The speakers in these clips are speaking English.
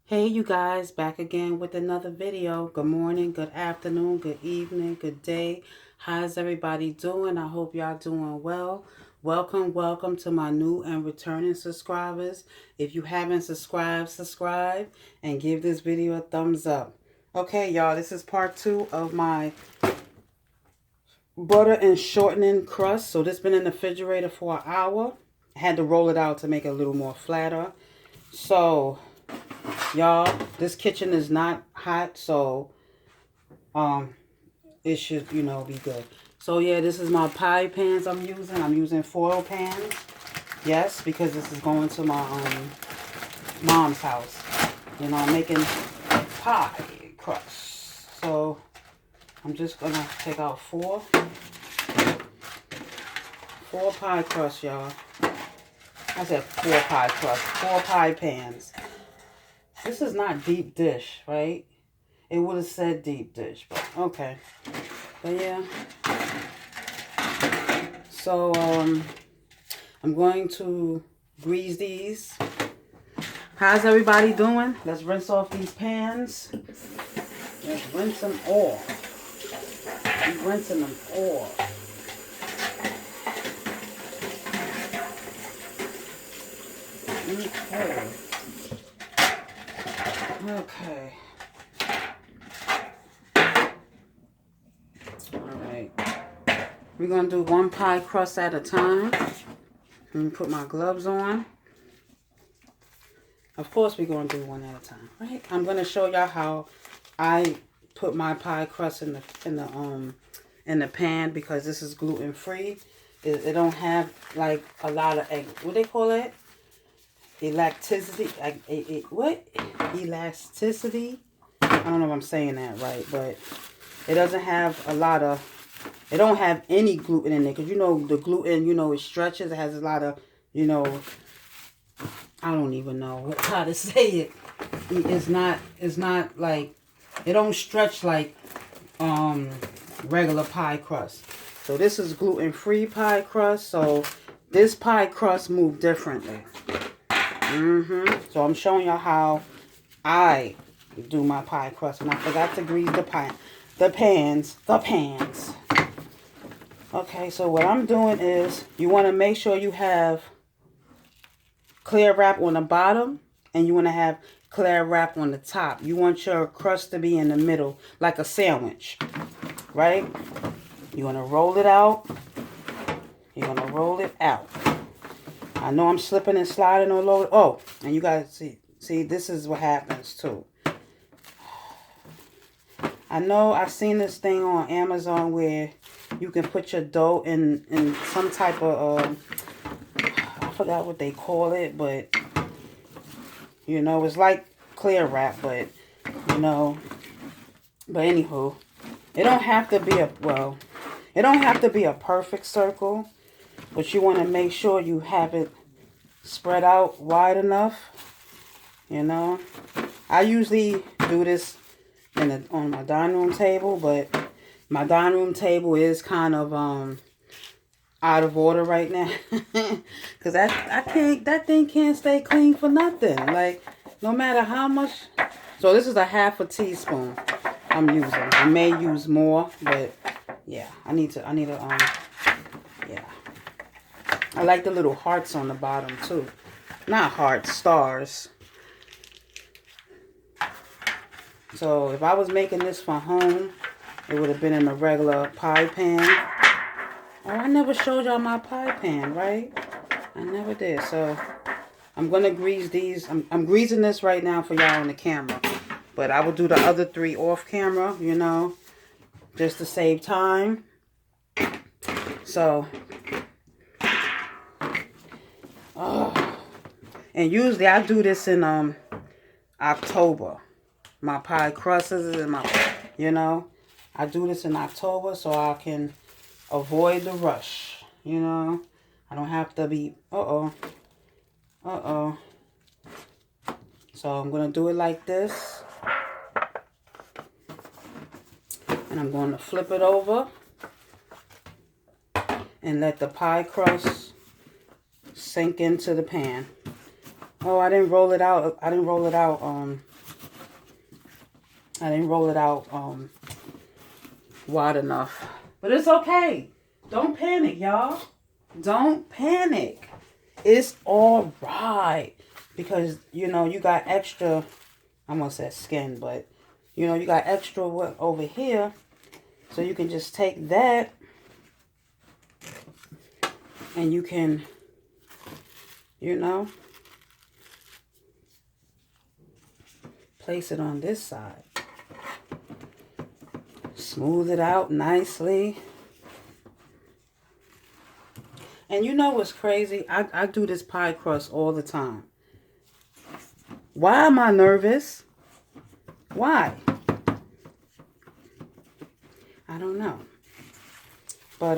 Hey you guys, back again with another video. Good morning, good afternoon, good evening, good day. How's everybody doing? I hope y'all doing well. Welcome to my new and returning subscribers. If you haven't subscribed, subscribe and give this video a thumbs up. Okay, y'all, this is part 2 of my butter and shortening crust. So this been in the refrigerator for an hour. I had to roll it out to make it a little more flatter. So y'all, this kitchen is not hot, so it should, be good. So yeah, this is my pie pans I'm using. I'm using foil pans. Yes, because this is going to my mom's house. I'm making pie crust. So I'm just gonna take out four pie crusts, y'all. I said four pie crusts, 4 pie pans. This is not deep dish, right? It would have said deep dish, but okay. But yeah. So, I'm going to grease these. How's everybody doing? Let's rinse off these pans. Let's rinse them off. I'm rinsing them off. Okay. Alright. We're going to do 1 pie crust at a time. Let me put my gloves on. Of course we're going to do one at a time, right? I'm going to show y'all how I put my pie crust in the pan because this is gluten free. It don't have like a lot of what they call it? Elasticity. What? Elasticity. I don't know if I'm saying that right, but it doesn't have a lot of. It don't have any gluten in it because the gluten, it stretches. It has a lot of, I don't even know how to say it. It's not like, it don't stretch like regular pie crust. So this is gluten-free pie crust. So this pie crust moves differently. So I'm showing y'all how I do my pie crust. And I forgot to grease the pans. Okay, so what I'm doing is you want to make sure you have clear wrap on the bottom and you want to have clear wrap on the top. You want your crust to be in the middle like a sandwich, right? You want to roll it out. You're going to roll it out. I know I'm slipping and sliding all over. Oh, and you guys see, this is what happens too. I know I've seen this thing on Amazon where you can put your dough in some type of, I forgot what they call it, but, it's like clear wrap, but, but anywho, it don't have to be a perfect circle, but you want to make sure you have it spread out wide enough, I usually do this on my dining room table, but my dining room table is kind of out of order right now because that thing can't stay clean for nothing, like no matter how much. So this is a half a teaspoon I'm using. I may use more, but yeah, I need to yeah, I like the little hearts on the bottom too. Not hearts, stars. So if I was making this for home, it would have been in a regular pie pan. Oh, I never showed y'all my pie pan, right? I never did. So I'm going to grease these. I'm greasing this right now for y'all on the camera. But I will do the other 3 off camera, just to save time. So, and usually I do this in October. My pie crusts and I do this in October so I can avoid the rush, I don't have to be, So I'm going to do it like this. And I'm going to flip it over and let the pie crust sink into the pan. Oh, I didn't roll it out. I didn't roll it out wide enough. But it's okay. Don't panic, y'all. Don't panic. It's all right. Because, you know, you got extra, I'm going to say skin, but, you know, you got extra over here. So you can just take that and you can, you know, place it on this side. Smooth it out nicely. And you know what's crazy? I do this pie crust all the time. Why am I nervous? Why? I don't know. But,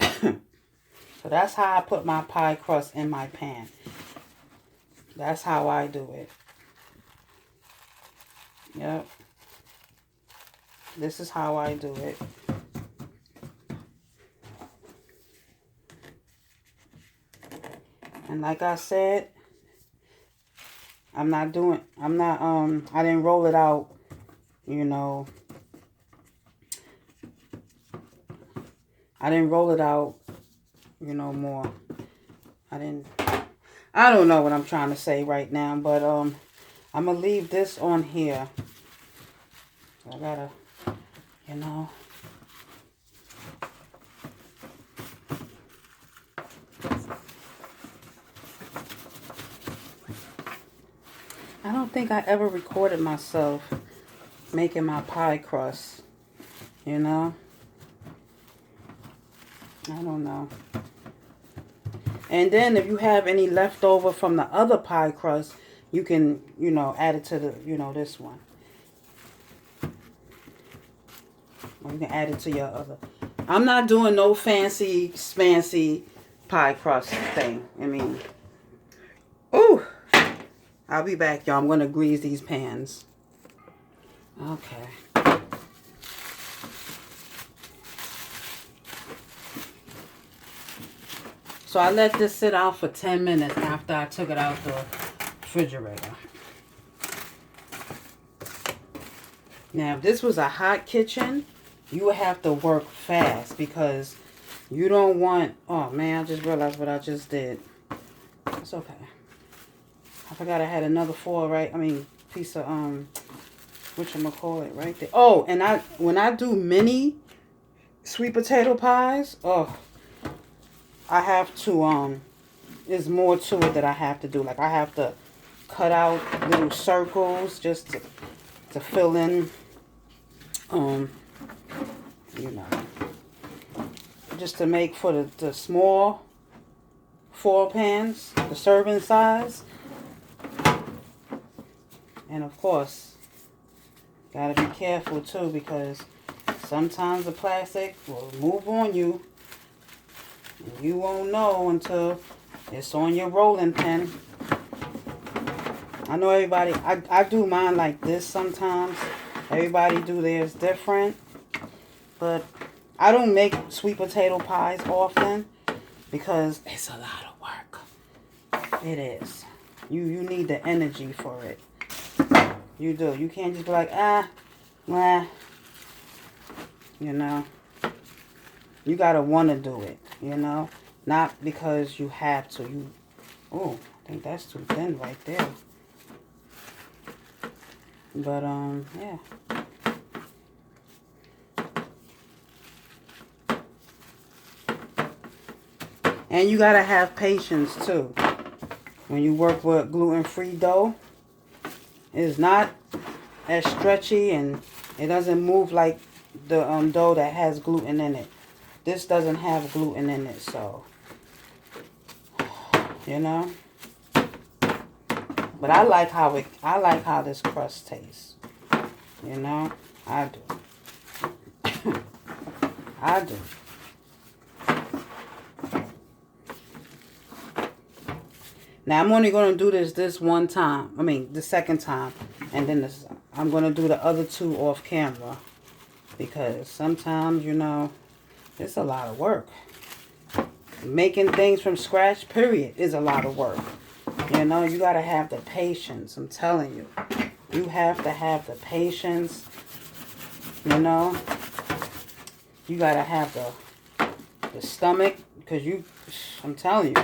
so that's how I put my pie crust in my pan. That's how I do it. Yep. This is how I do it. And like I said, I didn't roll it out, you know. I didn't roll it out, you know, more. I don't know what I'm trying to say right now, but I'm going to leave this on here. I gotta, you know. I don't think I ever recorded myself making my pie crust, you know. I don't know. And then if you have any leftover from the other pie crust, you can, you know, add it to the, you know, this one. Or you can add it to your other. I'm not doing no fancy pie crust thing. I mean, ooh. I'll be back, y'all. I'm going to grease these pans. Okay. So I let this sit out for 10 minutes after I took it out the refrigerator. Now, if this was a hot kitchen, you would have to work fast because you don't want... Oh, man, I just realized what I just did. It's okay. I forgot I had another piece of, whatchamacallit right there. Oh, and when I do mini sweet potato pies, I have to, there's more to it that I have to do. Like, I have to cut out little circles just to fill in, you know, just to make for the small foil pans, the serving size. And of course, gotta be careful too because sometimes the plastic will move on you. And you won't know until it's on your rolling pin. I know everybody, I do mine like this sometimes. Everybody do theirs different. But I don't make sweet potato pies often because it's a lot of work. It is. You need the energy for it. You do. You can't just be like, nah. You know. You gotta want to do it. You know. Not because you have to. Oh, I think that's too thin right there. But, yeah. And you gotta have patience, too. When you work with gluten-free dough. It's not as stretchy and it doesn't move like the dough that has gluten in it. This doesn't have gluten in it, so, you know. But I like how this crust tastes. You know, I do. I do. Now, I'm only going to do this one time. I mean, the second time. And then I'm going to do the other two off camera. Because sometimes, you know, it's a lot of work. Making things from scratch, period, is a lot of work. You know, you got to have the patience. I'm telling you. You have to have the patience, you know. You got to have the stomach, because I'm telling you,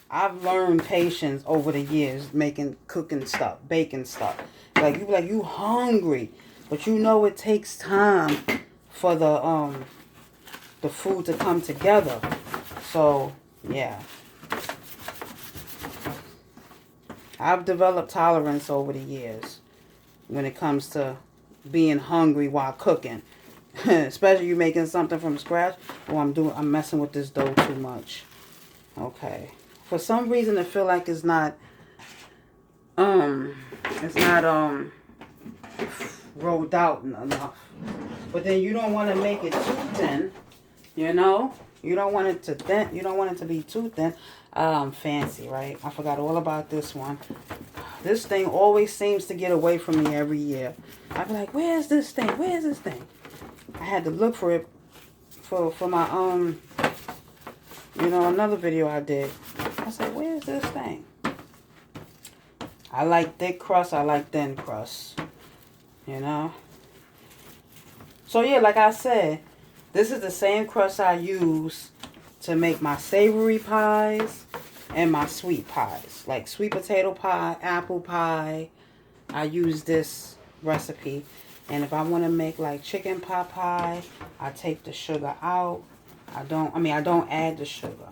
I've learned patience over the years cooking stuff, baking stuff. Like you hungry, but you know it takes time for the food to come together. So, yeah. I've developed tolerance over the years when it comes to being hungry while cooking. Especially you making something from scratch. Oh, I'm messing with this dough too much. Okay. For some reason I feel like it's not rolled out enough. But then you don't want to make it too thin, you know? You don't want it to be too thin. Fancy, right? I forgot all about this one. This thing always seems to get away from me every year. I be like, where's this thing? Where's this thing? I had to look for it for my another video I did. I said, where's this thing? I like thick crust, I like thin crust. You know? So yeah, like I said, this is the same crust I use to make my savory pies and my sweet pies. Like sweet potato pie, apple pie. I use this recipe. And if I want to make like chicken pot pie, I take the sugar out. I don't add the sugar.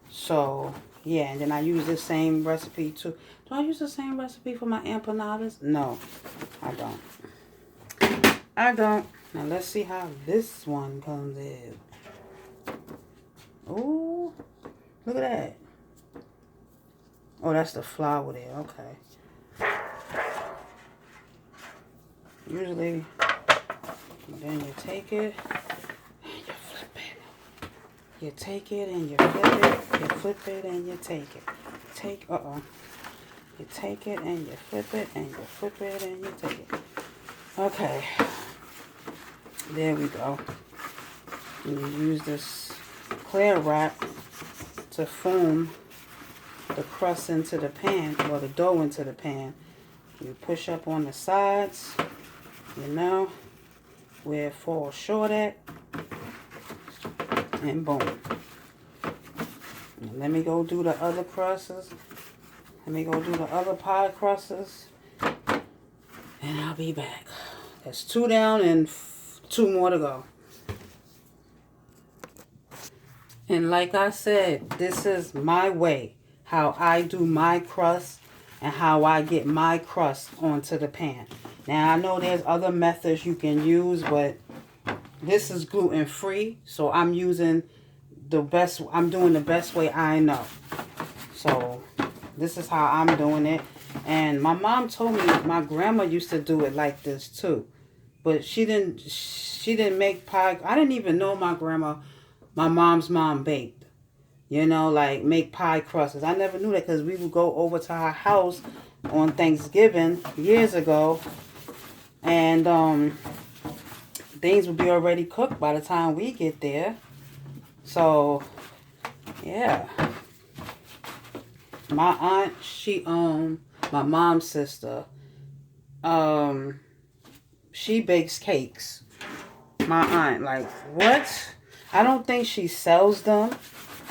So, yeah, and then I use the same recipe too. Do I use the same recipe for my empanadas? No, I don't. Now let's see how this one comes in. Ooh, look at that. Oh, that's the flour there. Okay. Usually, then you take it and you flip it. You take it and you flip it. You flip it and you take it. You take it and you flip it and you flip it and you take it. Okay. There we go. And you use this clear wrap to form the crust into the pan, or the dough into the pan. You push up on the sides, you know, where it falls short at, and boom. And let me go do the other crusts. Let me go do the other pie crusts, and I'll be back. That's 2 down and 2 more to go. And like I said, this is my way, how I do my crust and how I get my crust onto the pan. Now, I know there's other methods you can use, but this is gluten free, so I'm doing the best way I know. So, this is how I'm doing it. And my mom told me my grandma used to do it like this too. But she didn't make pie. I didn't even know my mom's mom baked. You know, like make pie crusts. I never knew that because we would go over to her house on Thanksgiving years ago. And things would be already cooked by the time we get there. So, yeah. My aunt, my mom's sister, she bakes cakes. My aunt, like, what? I don't think she sells them,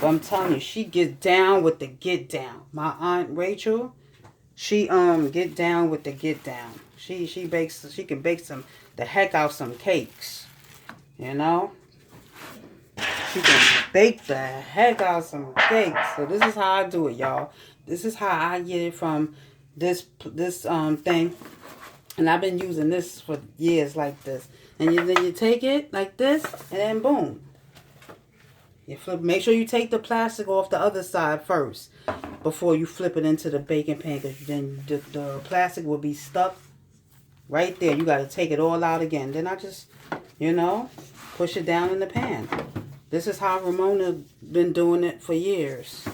but I'm telling you, she gets down with the get down. My aunt Rachel, she get down with the get down. She can bake the heck out some cakes. You know? She can bake the heck out some cakes. So this is how I do it, y'all. This is how I get it from this thing. And I've been using this for years like this. And then you take it like this, and then boom. You flip. Make sure you take the plastic off the other side first before you flip it into the baking pan, because then the plastic will be stuck right there. You got to take it all out again. Then I just, push it down in the pan. This is how Ramona been doing it for years.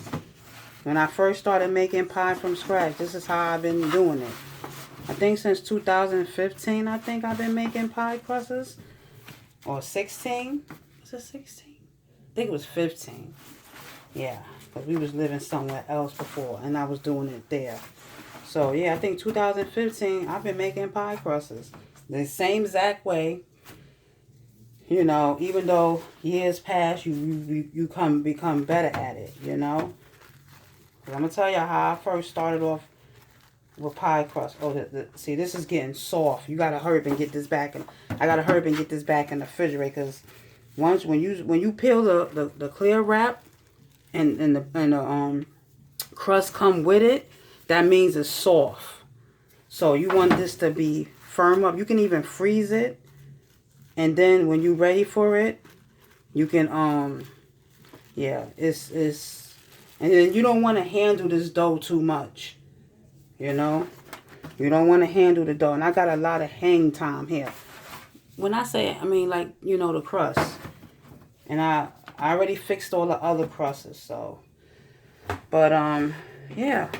When I first started making pie from scratch, this is how I've been doing it. I think since 2015, I think I've been making pie crusts. Or 16. Was it 16? I think it was 15. Yeah, because we was living somewhere else before, and I was doing it there. So, yeah, I think 2015, I've been making pie crusts the same exact way. You know, even though years pass, you become better at it, you know. I'm going to tell you how I first started off with pie crust. Oh, see, this is getting soft. You got to hurry up and get this back. I got to hurry up and get this back in the refrigerator because when you peel the clear wrap and the crust come with it, that means it's soft. So you want this to be firm up. You can even freeze it. And then when you're ready for it, you can, yeah, it's, and then you don't want to handle this dough too much, you know? You don't want to handle the dough. And I got a lot of hang time here. When I say, I mean, like, you know, the crust. And I already fixed all the other crusts, so. But, yeah.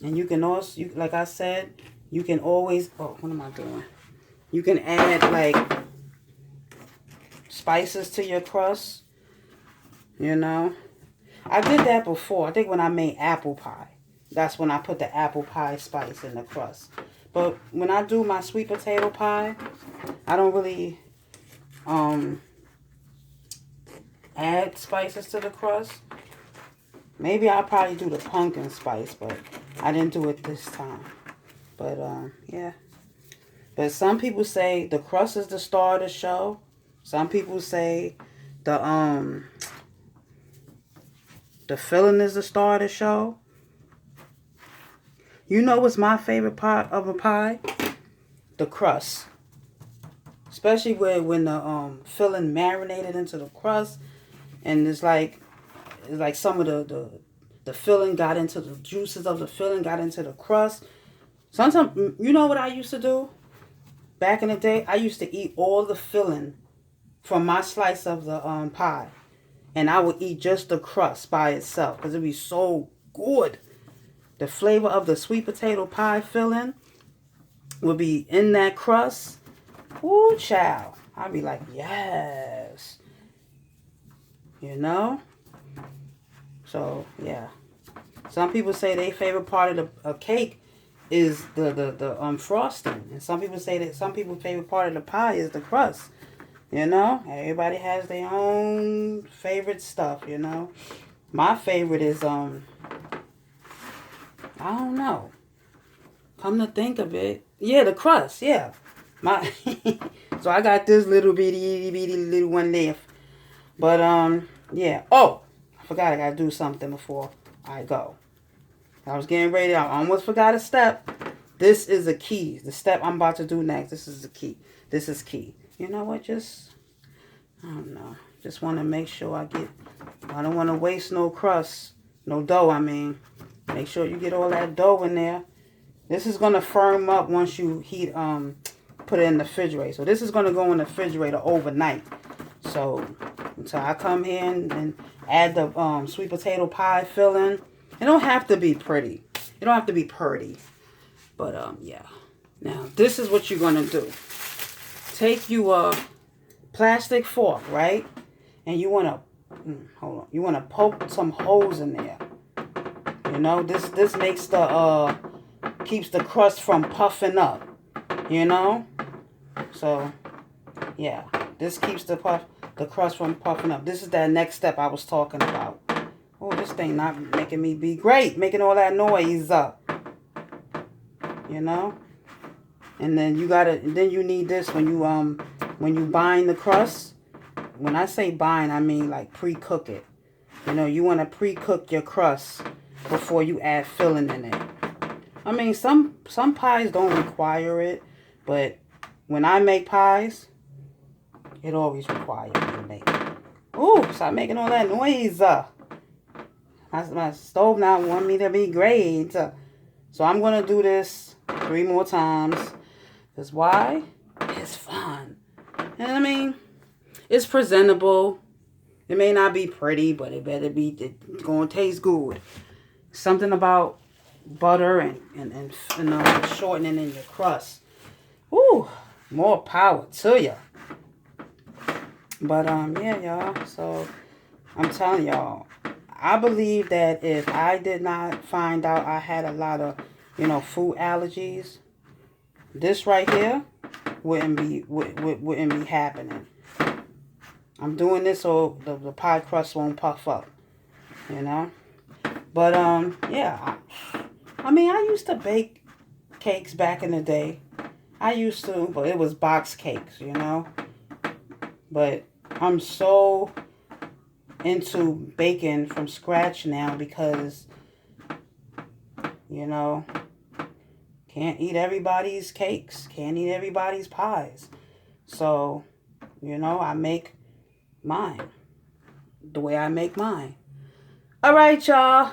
And you can also, like I said, you can always, oh, what am I doing? You can add, like, spices to your crust, you know. I did that before. I think when I made apple pie. That's when I put the apple pie spice in the crust. But when I do my sweet potato pie, I don't really add spices to the crust. Maybe I'll probably do the pumpkin spice, but I didn't do it this time. But, yeah. But some people say the crust is the star of the show. Some people say the filling is the star of the show. You know what's my favorite part of a pie? The crust. Especially when the filling marinated into the crust, and it's like some of the filling got into the juices of the filling got into the crust. Sometimes, you know what I used to do? Back in the day, I used to eat all the filling from my slice of the pie. And I would eat just the crust by itself because it'd be so good. The flavor of the sweet potato pie filling would be in that crust. Ooh, child. I'd be like, yes. You know? So, yeah. Some people say their favorite part of the cake is the frosting. And some people say that some people's favorite part of the pie is the crust. You know? Everybody has their own favorite stuff, you know? My favorite is, I don't know. Come to think of it. Yeah, the crust, yeah. So I got this little bitty little one left. But, yeah. Oh, I forgot I got to do something before I go. I was getting ready. I almost forgot a step. This is a key. The step I'm about to do next. This is the key. This is key. You know what? I don't know. Just want to make sure I don't want to waste no crust. No dough, I mean. Make sure you get all that dough in there. This is going to firm up once you put it in the refrigerator. So this is going to go in the refrigerator overnight. So until I come here and add the sweet potato pie filling. It don't have to be pretty. It don't have to be pretty. But, yeah. Now, this is what you're going to do. Take you a plastic fork, right? And you want to, hold on. You want to poke some holes in there. You know, this makes keeps the crust from puffing up. You know? So, yeah. This keeps the crust from puffing up. This is that next step I was talking about. Oh, this thing not making me be great. Making all that noise up. You know? And then you need this when you bind the crust. When I say bind, I mean like pre-cook it. You know, you want to pre-cook your crust before you add filling in it. I mean, some pies don't require it, but when I make pies, it always requires me to make it. Ooh, stop making all that noise. My stove now want me to be great. So I'm going to do this 3 more times. Because why? It's fun. And I mean, it's presentable. It may not be pretty, but it's going to taste good. Something about butter and shortening in your crust. Ooh, more power to you. But, yeah, y'all. So, I'm telling y'all, I believe that if I did not find out I had a lot of, you know, food allergies, this right here wouldn't be happening. I'm doing this so the pie crust won't puff up, you know. But yeah, I mean, I used to bake cakes back in the day. I used to, but it was box cakes, you know. But I'm so into baking from scratch now because, you know, can't eat everybody's cakes, can't eat everybody's pies. So, you know, I make mine the way I make mine. All right, y'all.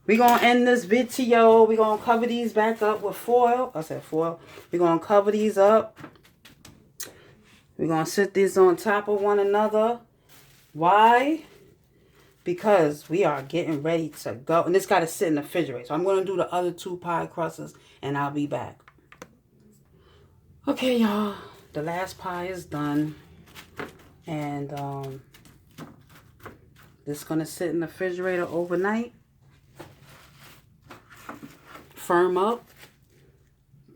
We're going to end this video. We're going to cover these back up with foil. I said foil. We're going to cover these up. We're going to sit these on top of one another. Why? Because we are getting ready to go. And this got to sit in the refrigerator. So I'm going to do the other 2 pie crusts and I'll be back. Okay, y'all. The last pie is done. And this is going to sit in the refrigerator overnight. Firm up.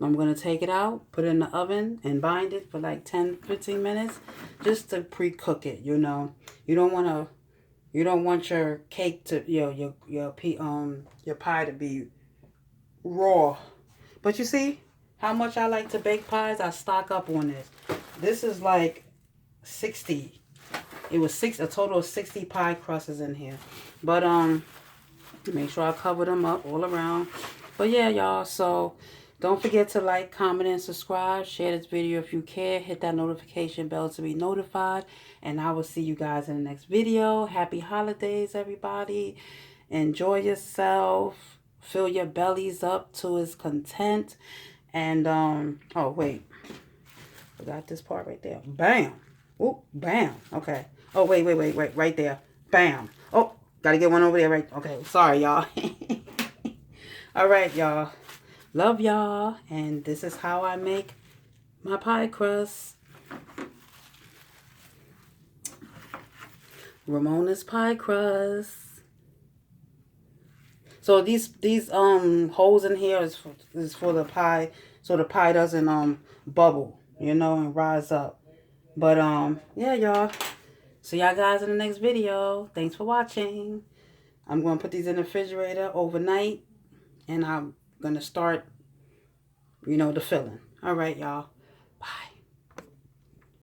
I'm going to take it out, put it in the oven, and bind it for like 10-15 minutes just to pre-cook it, you know. You don't want your cake to your pie to be raw. But you see how much I like to bake pies? I stock up on this. This is like 60. It was a total of 60 pie crusts in here. But make sure I cover them up all around. But yeah, y'all, so don't forget to like, comment, and subscribe. Share this video if you care. Hit that notification bell to be notified. And I will see you guys in the next video. Happy holidays, everybody. Enjoy yourself. Fill your bellies up to its content. And, oh, wait. Forgot this part right there. Bam. Oh, bam. Okay. Oh, wait. Right there. Bam. Oh, gotta get one over there, right? Okay, sorry, y'all. All right, y'all. Love y'all. And this is how I make my pie crust. Ramona's pie crust. So these holes in here is for the pie, so the pie doesn't bubble, you know, and rise up. But yeah, y'all. See y'all guys in the next video. Thanks for watching. I'm going to put these in the refrigerator overnight. And I'm going to start, you know, the filling. All right, y'all.